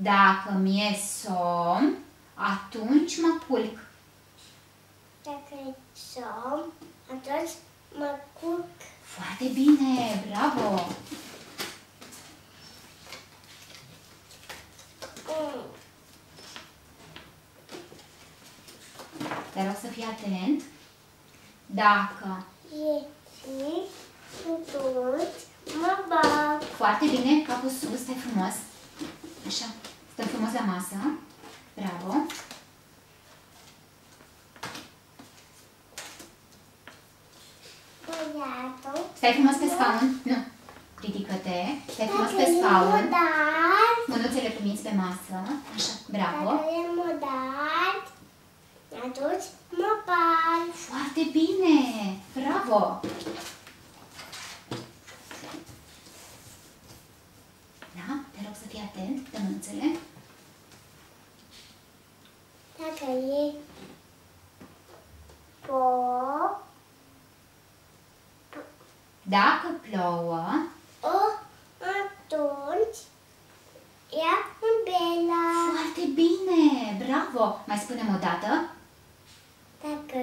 Dacă mi-e somn, atunci mă culc. Dacă e somn, atunci mă culc. Foarte bine, bravo! Te rog să fii atent. Dacă E și atunci mă bag. foarte bine, capul sus, stai frumos. Așa, stai frumos la masă. Bravo. Stai frumos pe scaun. Nu. Ridică-te. Stai frumos pe scaun. Mânuțele puniți pe masă. Așa, bravo. Dacă e modat, atunci mă bag. Foarte bine. Bravo. Da? Te rog să fii atent de mânuțele. Dacă e po, Dacă plouă, atunci ia umbrela. foarte bine. Bravo. Mai spunem o dată. Dacă